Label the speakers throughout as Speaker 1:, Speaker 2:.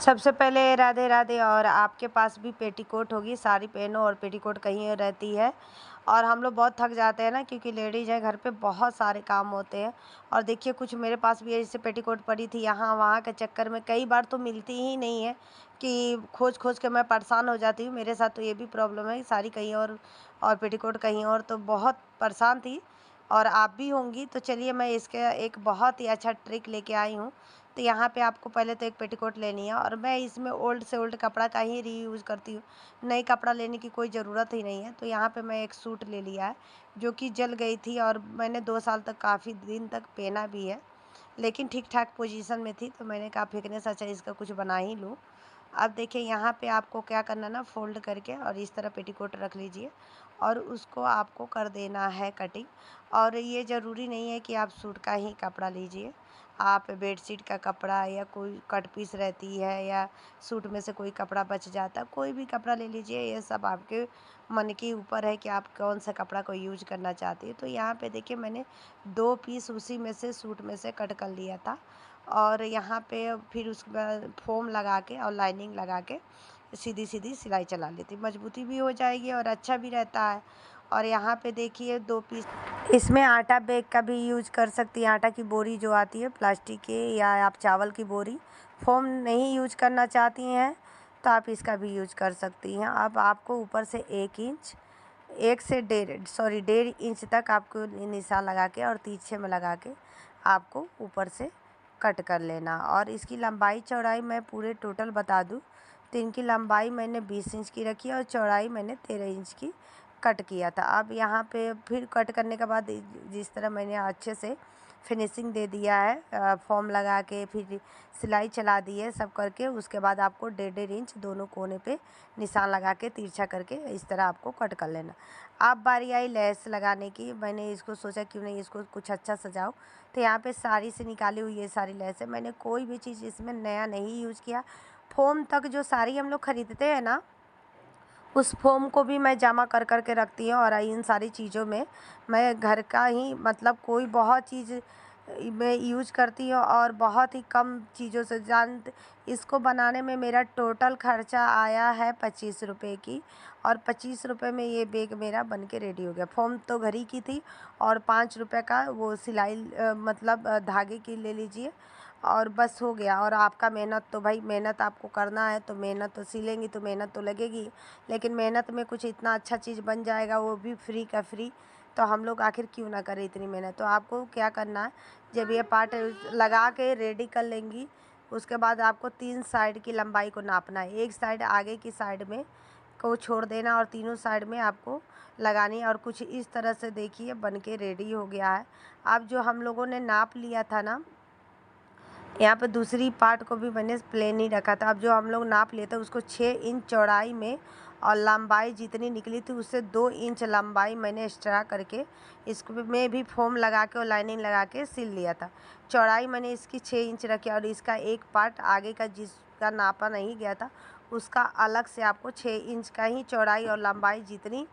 Speaker 1: सबसे पहले राधे राधे। और आपके पास भी पेटीकोट होगी, साड़ी पहनो और पेटीकोट कहीं रहती है। और हम लोग बहुत थक जाते हैं ना, क्योंकि लेडीज़ हैं, घर पे बहुत सारे काम होते हैं। और देखिए कुछ मेरे पास भी ऐसे पेटीकोट पड़ी थी, यहाँ वहाँ के चक्कर में कई बार तो मिलती ही नहीं है कि खोज खोज के मैं परेशान हो जाती हूँ। मेरे साथ तो ये भी प्रॉब्लम है, साड़ी कहीं और पेटीकोट कहीं और, तो बहुत परेशान थी। और आप भी होंगी। तो चलिए मैं इसके एक बहुत ही अच्छा ट्रिक लेके आई हूँ। तो यहाँ पे आपको पहले तो एक पेटीकोट लेनी है, और मैं इसमें ओल्ड से ओल्ड कपड़ा का ही रीयूज़ करती हूँ। नई कपड़ा लेने की कोई ज़रूरत ही नहीं है। तो यहाँ पे मैं एक सूट ले लिया है जो कि जल गई थी, और मैंने 2 साल तक काफ़ी दिन तक पहना भी है, लेकिन ठीक ठाक पोजीशन में थी। तो मैंने कहा फेंकने से अच्छा इसका कुछ बना ही लूँ। अब देखिए यहाँ पे आपको क्या करना ना, फ़ोल्ड करके और इस तरह पेटीकोट रख लीजिए, और उसको आपको कर देना है कटिंग। और ये ज़रूरी नहीं है कि आप सूट का ही कपड़ा लीजिए, आप बेडशीट का कपड़ा या कोई कट पीस रहती है, या सूट में से कोई कपड़ा बच जाता है, कोई भी कपड़ा ले लीजिए। ये सब आपके मन के ऊपर है कि आप कौन सा कपड़ा को यूज करना चाहती है। तो यहाँ पे देखिए मैंने 2 पीस उसी में से सूट में से कट कर लिया था। और यहाँ पे फिर उसके बाद फोम लगा के और लाइनिंग लगा के सीधी सीधी सिलाई चला लेती, मजबूती भी हो जाएगी और अच्छा भी रहता है। और यहाँ पे देखिए 2 पीस इसमें आटा बैग का भी यूज कर सकती हैं, आटा की बोरी जो आती है प्लास्टिक की, या आप चावल की बोरी। फोम नहीं यूज करना चाहती हैं तो आप इसका भी यूज कर सकती हैं। अब आपको ऊपर से 1 इंच, 1 से 1.5 इंच तक आपको निशान लगा के और तिरछे में लगा के आपको ऊपर से कट कर लेना। और इसकी लंबाई चौड़ाई मैं पूरे टोटल बता दूं तो इनकी लंबाई मैंने 20 इंच की रखी है और चौड़ाई मैंने 13 इंच की कट किया था। अब यहाँ पे फिर कट करने के बाद जिस तरह मैंने अच्छे से फिनिशिंग दे दिया है, फॉर्म लगा के फिर सिलाई चला दी है सब करके, उसके बाद आपको 1.5 इंच दोनों कोने पे निशान लगा के तिरछा करके इस तरह आपको कट कर लेना। अब बारी आई लेस लगाने की। मैंने इसको सोचा क्यों नहीं इसको कुछ अच्छा सजाओ, तो यहाँ पे साड़ी से निकाली हुई ये सारी लेस है। मैंने कोई भी चीज़ इसमें नया नहीं यूज़ किया। फोम तक जो साड़ी हम लोग खरीदते हैं ना, उस फोम को भी मैं जमा कर के रखती हूँ। और इन सारी चीज़ों में मैं घर का ही मतलब कोई बहुत चीज़ मैं यूज करती हूँ, और बहुत ही कम चीज़ों से इसको बनाने में मेरा टोटल खर्चा आया है 25 रुपये की। और 25 रुपये में ये बैग मेरा बन के रेडी हो गया। फोम तो घर ही की थी, और 5 रुपये का वो सिलाई मतलब धागे की ले लीजिए, और बस हो गया। और आपका मेहनत तो भाई मेहनत आपको करना है, तो मेहनत तो सिलेंगी तो मेहनत तो लगेगी, लेकिन मेहनत में कुछ इतना अच्छा चीज़ बन जाएगा, वो भी फ्री का फ्री, तो हम लोग आखिर क्यों ना करें इतनी मेहनत। तो आपको क्या करना है, जब ये पार्ट लगा के रेडी कर लेंगी, उसके बाद आपको 3 साइड की लंबाई को नापना है। एक साइड आगे की साइड में को छोड़ देना, और तीनों साइड में आपको लगानी है। और कुछ इस तरह से देखिए बन के रेडी हो गया है। अब जो हम लोगों ने नाप लिया था ना, यहाँ पे दूसरी पार्ट को भी मैंने प्लेन ही रखा था। अब जो हम लोग नाप लिए थे उसको 6 इंच चौड़ाई में, और लंबाई जितनी निकली थी उससे 2 इंच लंबाई मैंने एक्स्ट्रा करके इसको में भी फोम लगा के और लाइनिंग लगा के सिल लिया था। चौड़ाई मैंने इसकी 6 इंच रखी, और इसका एक पार्ट आगे का जिसका नापा नहीं गया था उसका अलग से आपको 6 इंच का ही चौड़ाई, और लंबाई जितनी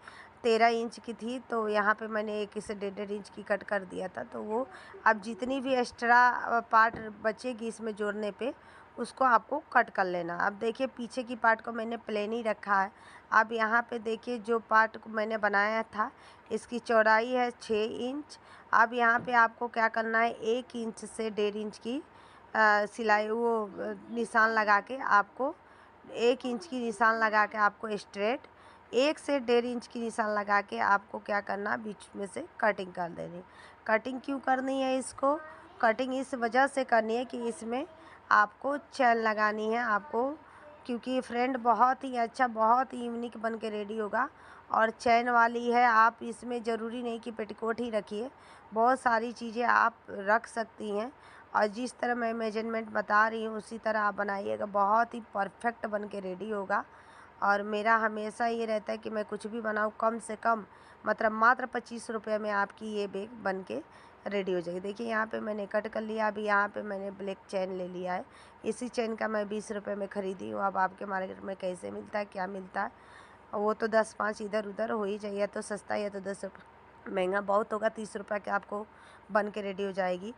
Speaker 1: 13 इंच की थी, तो यहाँ पे मैंने एक इसे 1.5 इंच की कट कर दिया था। तो वो अब जितनी भी एक्स्ट्रा पार्ट बचेगी इसमें जोड़ने पे, उसको आपको कट कर लेना। अब देखिए पीछे की पार्ट को मैंने प्लेन ही रखा है। अब यहाँ पे देखिए जो पार्ट को मैंने बनाया था, इसकी चौड़ाई है 6 इंच। अब यहाँ पे आपको क्या करना है, 1 इंच से 1.5 इंच की सिलाई वो निशान लगा के आपको 1 इंच की निशान लगा के आपको स्ट्रेट 1 से 1.5 इंच की निशान लगा के आपको क्या करना, बीच में से कटिंग कर देनी। कटिंग क्यों करनी है इसको, कटिंग इस वजह से करनी है कि इसमें आपको चैन लगानी है आपको, क्योंकि फ्रेंड बहुत ही अच्छा बहुत ही यूनिक बन के रेडी होगा। और चैन वाली है, आप इसमें ज़रूरी नहीं कि पेटीकोट ही रखिए, बहुत सारी चीज़ें आप रख सकती हैं। और जिस तरह मैं मेजरमेंट बता रही हूँ उसी तरह आप बनाइएगा, बहुत ही परफेक्ट बन के रेडी होगा। और मेरा हमेशा ये रहता है कि मैं कुछ भी बनाऊँ कम से कम मतलब मात्र 25 रुपये में आपकी ये बैग बन के रेडी हो जाएगी। देखिए यहाँ पे मैंने कट कर लिया। अभी यहाँ पे मैंने ब्लैक चैन ले लिया है, इसी चैन का मैं 20 रुपये में ख़रीदी हूँ। अब आपके मार्केट में कैसे मिलता है क्या मिलता है, वो तो 10-5 इधर उधर हो ही जाए, या तो सस्ता या तो 10 रुपये महंगा बहुत होगा। 30 रुपये के आपको बन के रेडी हो जाएगी।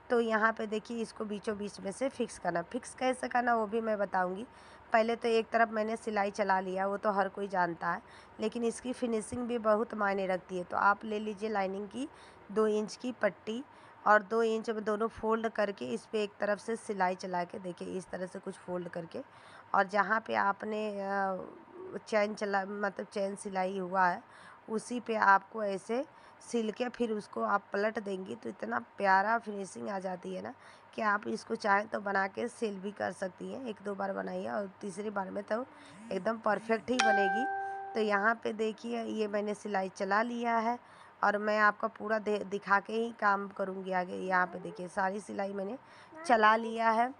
Speaker 1: तो यहाँ पे देखिए इसको बीचों बीच में से फिक्स करना। फिक्स कैसे करना वो भी मैं बताऊँगी। पहले तो एक तरफ मैंने सिलाई चला लिया, वो तो हर कोई जानता है, लेकिन इसकी फिनिशिंग भी बहुत मायने रखती है। तो आप ले लीजिए लाइनिंग की 2 इंच की पट्टी और 2 इंच में दोनों फ़ोल्ड करके इस पे एक तरफ से सिलाई चला के देखिए इस तरह से कुछ फ़ोल्ड करके, और जहाँ पे आपने चैन चला मतलब चैन सिलाई हुआ है उसी पे आपको ऐसे सिल के फिर उसको आप पलट देंगी तो इतना प्यारा फिनिशिंग आ जाती है ना कि आप इसको चाहें तो बना के सेल भी कर सकती हैं। 1-2 बार बनाइए और तीसरी बार में तो एकदम परफेक्ट ही बनेगी। तो यहाँ पे देखिए ये मैंने सिलाई चला लिया है और मैं आपका पूरा दिखा के ही काम करूँगी आगे। यहाँ पे देखिए सारी सिलाई मैंने चला लिया है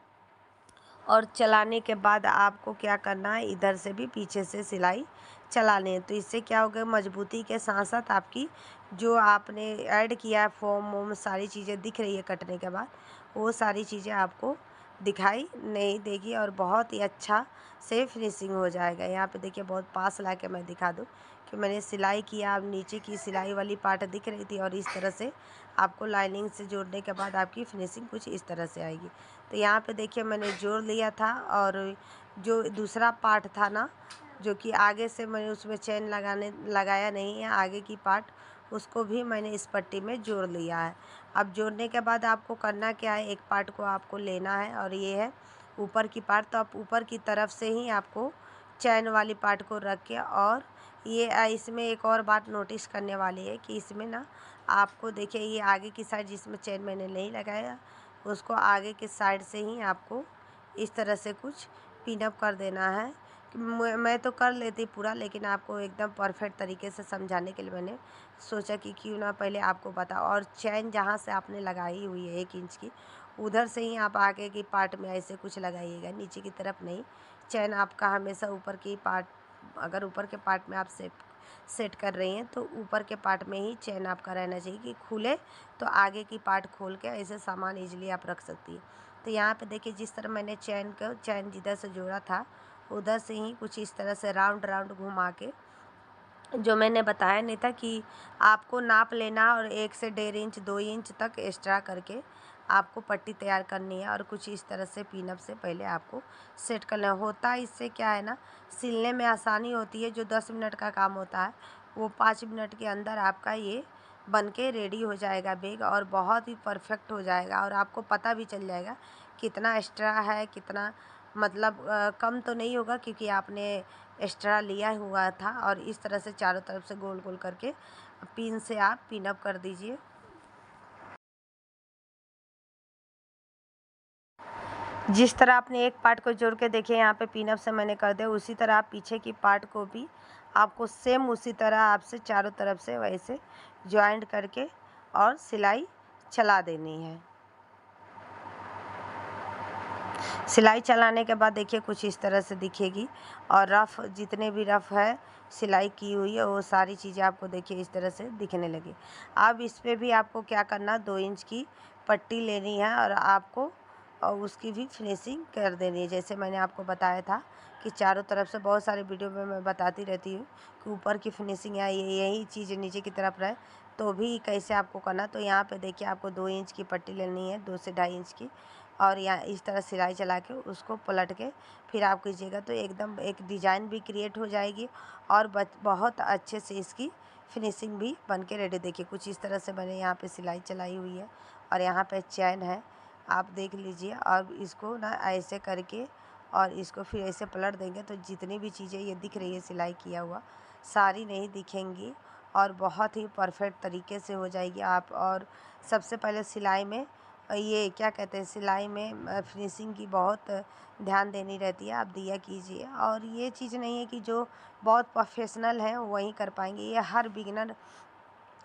Speaker 1: और चलाने के बाद आपको क्या करना है, इधर से भी पीछे से सिलाई चला लें। तो इससे क्या होगा, मजबूती के साथ साथ आपकी जो आपने ऐड किया है फॉर्म वॉर्म सारी चीज़ें दिख रही है कटने के बाद, वो सारी चीज़ें आपको दिखाई नहीं देगी और बहुत ही अच्छा से फिनिशिंग हो जाएगा। यहाँ पे देखिए बहुत पास ला के मैं दिखा दूँ कि मैंने सिलाई किया। अब नीचे की सिलाई वाली पार्ट दिख रही थी और इस तरह से आपको लाइनिंग से जोड़ने के बाद आपकी फिनिशिंग कुछ इस तरह से आएगी। तो यहाँ पे देखिए मैंने जोड़ लिया था और जो दूसरा पार्ट था ना, जो कि आगे से मैंने उसमें चेन लगाया नहीं है, आगे की पार्ट उसको भी मैंने इस पट्टी में जोड़ लिया है। अब जोड़ने के बाद आपको करना क्या है, एक पार्ट को आपको लेना है और ये है ऊपर की पार्ट। तो आप ऊपर की तरफ से ही आपको चैन वाली पार्ट को रख के, और ये इसमें एक और बात नोटिस करने वाली है कि इसमें ना आपको देखिए ये आगे की साइड जिसमें चेन मैंने नहीं लगाया उसको आगे के साइड से ही आपको इस तरह से कुछ पिनअप कर देना है। मैं तो कर लेती पूरा, लेकिन आपको एकदम परफेक्ट तरीके से समझाने के लिए मैंने सोचा कि क्यों ना पहले आपको बताओ। और चैन जहाँ से आपने लगाई हुई है 1 इंच की, उधर से ही आप आगे की पार्ट में ऐसे कुछ लगाइएगा, नीचे की तरफ नहीं। चैन आपका हमेशा ऊपर की पार्ट, अगर ऊपर के पार्ट में आप सेट कर रही हैं तो ऊपर के पार्ट में ही चैन आपका रहना चाहिए कि खुले तो आगे की पार्ट खोल के ऐसे सामान ईजिली आप रख सकती हैं। तो यहाँ पे देखिए जिस तरह मैंने चैन जिधर से जोड़ा था उधर से ही कुछ इस तरह से राउंड राउंड घुमा के, जो मैंने बताया नहीं था कि आपको नाप लेना और 1 से 1.5 इंच 2 इंच तक एक्स्ट्रा करके आपको पट्टी तैयार करनी है और कुछ इस तरह से पिनअप से पहले आपको सेट करना होता है। इससे क्या है ना, सिलने में आसानी होती है। जो 10 मिनट का काम होता है वो 5 मिनट के अंदर आपका ये बन के रेडी हो जाएगा बैग, और बहुत ही परफेक्ट हो जाएगा और आपको पता भी चल जाएगा कितना एक्स्ट्रा है, कितना मतलब कम तो नहीं होगा क्योंकि आपने एक्स्ट्रा लिया हुआ था। और इस तरह से चारों तरफ से गोल गोल करके पिन से आप पिनअप कर दीजिए। जिस तरह आपने एक पार्ट को जोड़ के देखिए यहाँ पे पिनअप से मैंने कर दिया, उसी तरह आप पीछे की पार्ट को भी आपको सेम उसी तरह आपसे चारों तरफ से वैसे जॉइंट करके और सिलाई चला देनी है। सिलाई चलाने के बाद देखिए कुछ इस तरह से दिखेगी, और रफ़ जितने भी रफ़ है सिलाई की हुई है वो सारी चीज़ें आपको देखिए इस तरह से दिखने लगी। अब इस पे भी आपको क्या करना, 2 इंच की पट्टी लेनी है और आपको उसकी भी फिनिशिंग कर देनी है। जैसे मैंने आपको बताया था कि चारों तरफ से बहुत सारे वीडियो में मैं बताती रहती हूँ कि ऊपर की फिनिशिंग या यही चीज़ नीचे की तरफ रहे तो भी कैसे आपको करना। तो यहाँ पे देखिए आपको 2 इंच की पट्टी लेनी है, 2 से 2.5 इंच की, और यहाँ इस तरह सिलाई चला के उसको पलट के फिर आप कीजिएगा तो एकदम एक डिज़ाइन भी क्रिएट हो जाएगी और बहुत अच्छे से इसकी फिनिशिंग भी बन के रेडी। देखिए कुछ इस तरह से मैंने यहाँ पे सिलाई चलाई हुई है और यहाँ पे चैन है, आप देख लीजिए। और इसको ना ऐसे करके और इसको फिर ऐसे पलट देंगे तो जितनी भी चीज़ें ये दिख रही है सिलाई किया हुआ सारी नहीं दिखेंगी और बहुत ही परफेक्ट तरीके से हो जाएगी आप। और सबसे पहले सिलाई में ये क्या कहते हैं, सिलाई में फिनिशिंग की बहुत ध्यान देनी रहती है, आप दिया कीजिए। और ये चीज़ नहीं है कि जो बहुत प्रोफेशनल हैं वही कर पाएंगे, ये हर बिगिनर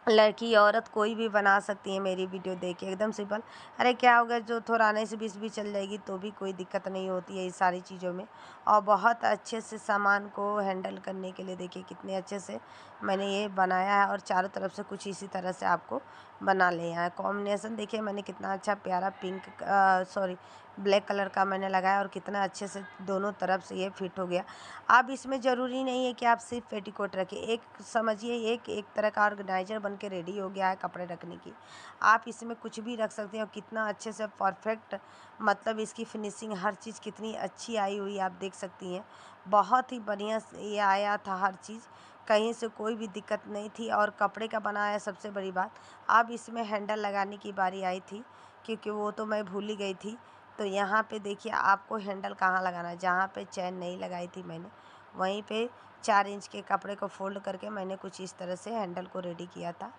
Speaker 1: लड़की औरत कोई भी बना सकती है मेरी वीडियो देख के, एकदम सिंपल। अरे क्या होगा, जो थोड़ा 19-20 भी चल जाएगी तो भी कोई दिक्कत नहीं होती है इस सारी चीज़ों में। और बहुत अच्छे से सामान को हैंडल करने के लिए देखिए कितने अच्छे से मैंने ये बनाया है और चारों तरफ से कुछ इसी तरह से आपको बना ले यहाँ। कॉम्बिनेशन देखिए मैंने कितना अच्छा प्यारा पिंक सॉरी ब्लैक कलर का मैंने लगाया और कितना अच्छे से दोनों तरफ से ये फिट हो गया। अब इसमें ज़रूरी नहीं है कि आप सिर्फ पेटीकोट रखें, एक समझिए एक तरह का ऑर्गेनाइजर बन के रेडी हो गया है कपड़े रखने की। आप इसमें कुछ भी रख सकते हैं और कितना अच्छे से परफेक्ट, मतलब इसकी फिनिशिंग हर चीज़ कितनी अच्छी आई हुई आप देख सकती हैं। बहुत ही बढ़िया ये आया था हर चीज़, कहीं से कोई भी दिक्कत नहीं थी और कपड़े का बना है सबसे बड़ी बात। अब इसमें हैंडल लगाने की बारी आई थी, क्योंकि वो तो मैं भूल ही गई थी। तो यहाँ पे देखिए आपको हैंडल कहाँ लगाना है, जहाँ पे चैन नहीं लगाई थी मैंने वहीं पे 4 इंच के कपड़े को फोल्ड करके मैंने कुछ इस तरह से हैंडल को रेडी किया था।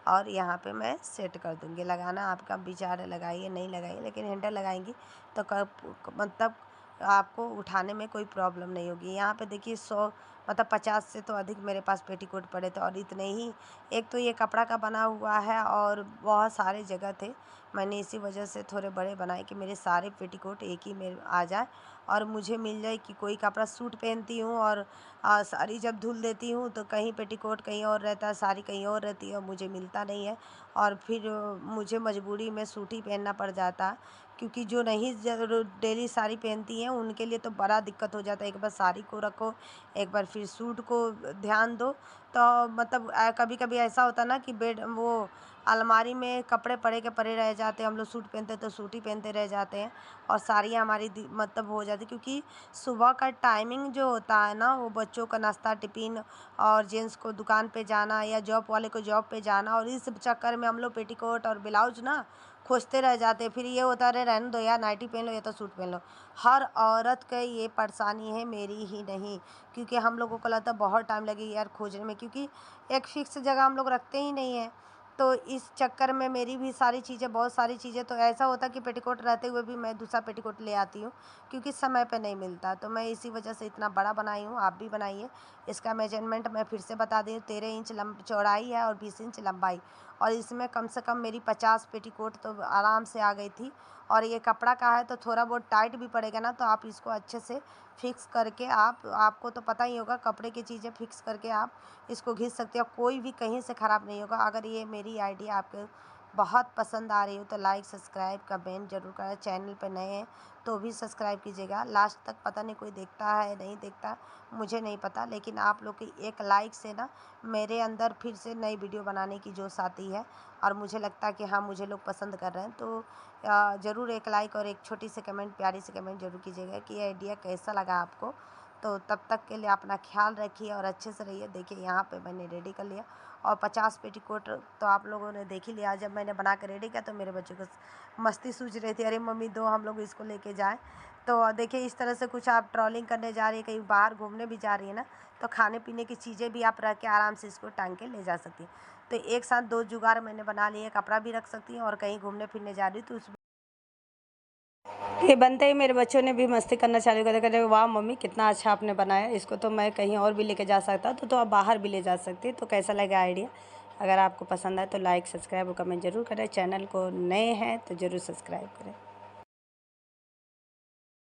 Speaker 1: और यहाँ पे मैं सेट कर दूँगी। लगाना आपका विचार है, लगाइए नहीं लगाइए, लेकिन हैंडल लगाएंगी तो मतलब आपको उठाने में कोई प्रॉब्लम नहीं होगी। यहाँ पे देखिए 100 मतलब 50 से तो अधिक मेरे पास पेटीकोट पड़े थे और इतने ही, एक तो ये कपड़ा का बना हुआ है और बहुत सारे जगह थे, मैंने इसी वजह से थोड़े बड़े बनाए कि मेरे सारे पेटीकोट एक ही में आ जाए और मुझे मिल जाए कि कोई कपड़ा सूट पहनती हूँ और साड़ी जब धुल देती हूँ तो कहीं पेटीकोट कहीं और रहता है, साड़ी कहीं और रहती है और मुझे मिलता नहीं है और फिर मुझे मजबूरी में सूट ही पहनना पड़ जाता है। क्योंकि जो नहीं डेली साड़ी पहनती हैं उनके लिए तो बड़ा दिक्कत हो जाता है, एक बार साड़ी को रखो, एक बार फिर सूट को ध्यान दो। तो मतलब कभी कभी ऐसा होता ना कि बेड वो अलमारी में कपड़े पड़े के पड़े रह जाते हैं, हम लोग सूट पहनते तो सूट ही पहनते रह जाते हैं और साड़ियाँ हमारी मतलब हो जाती, क्योंकि सुबह का टाइमिंग जो होता है ना, वो बच्चों का नाश्ता टिफ़िन और जेंट्स को दुकान पे जाना या जॉब वाले को जॉब पे जाना, और इस चक्कर में हम लोग पेटीकोट और ब्लाउज ना खोजते रह जाते हैं। फिर ये होता है रहने दो यार, नाइटी पहन लो या तो सूट पहन लो। हर औरत का ये परेशानी है, मेरी ही नहीं, क्योंकि हम लोगों को लगता है बहुत टाइम लगेगा यार खोजने में, क्योंकि एक फ़िक्स जगह हम लोग रखते ही नहीं हैं। तो इस चक्कर में मेरी भी सारी चीज़ें, बहुत सारी चीज़ें, तो ऐसा होता कि पेटीकोट रहते हुए भी मैं दूसरा पेटीकोट ले आती हूँ, क्योंकि समय पे नहीं मिलता। तो मैं इसी वजह से इतना बड़ा बनाई हूँ, आप भी बनाइए। इसका मेजरमेंट मैं फिर से बता दी हूँ, 13 इंच चौड़ाई है और 20 इंच लंबाई, और इसमें कम से कम मेरी 50 पेटीकोट तो आराम से आ गई थी। और ये कपड़ा का है तो थोड़ा बहुत टाइट भी पड़ेगा ना, तो आप इसको अच्छे से फिक्स करके आपको तो पता ही होगा, कपड़े की चीज़ें फिक्स करके आप इसको घिस सकते हो, कोई भी कहीं से ख़राब नहीं होगा। अगर ये मेरी आइडिया आपको बहुत पसंद आ रही हो तो लाइक सब्सक्राइब कमेंट जरूर करें। चैनल पे नए हैं तो भी सब्सक्राइब कीजिएगा। लास्ट तक पता नहीं कोई देखता है नहीं देखता, मुझे नहीं पता, लेकिन आप लोग की एक लाइक से ना मेरे अंदर फिर से नई वीडियो बनाने की जोश आती है और मुझे लगता है कि हाँ मुझे लोग पसंद कर रहे हैं। तो ज़रूर एक लाइक और एक छोटी सी कमेंट, प्यारी सी कमेंट जरूर कीजिएगा कि ये आइडिया कैसा लगा आपको। तो तब तक के लिए अपना ख्याल रखिए और अच्छे से रहिए। देखिए यहाँ पे मैंने रेडी कर लिया और 50 पेटीकोट तो आप लोगों ने देख ही लिया। जब मैंने बना के रेडी किया तो मेरे बच्चों को मस्ती सूझ रही थी, अरे मम्मी दो हम लोग इसको लेके जाएं। तो देखिए इस तरह से कुछ आप ट्रॉलिंग करने जा रही है, कहीं बाहर घूमने भी जा रही है ना, तो खाने पीने की चीज़ें भी आप रख के आराम से इसको टांग के ले जा सकती हैं। तो एक साथ दो जुगाड़ मैंने बना लिए, कपड़ा भी रख सकती हैं और कहीं घूमने फिरने जा रही तो उस ये बनते ही मेरे बच्चों ने भी मस्ती करना चालू कर दिया, कहते वाह मम्मी कितना अच्छा आपने बनाया, इसको तो मैं कहीं और भी लेके जा सकता तो आप बाहर भी ले जा सकती। तो कैसा लगा आइडिया? अगर आपको पसंद आए तो लाइक सब्सक्राइब और कमेंट जरूर करें। चैनल को नए हैं तो ज़रूर सब्सक्राइब करें।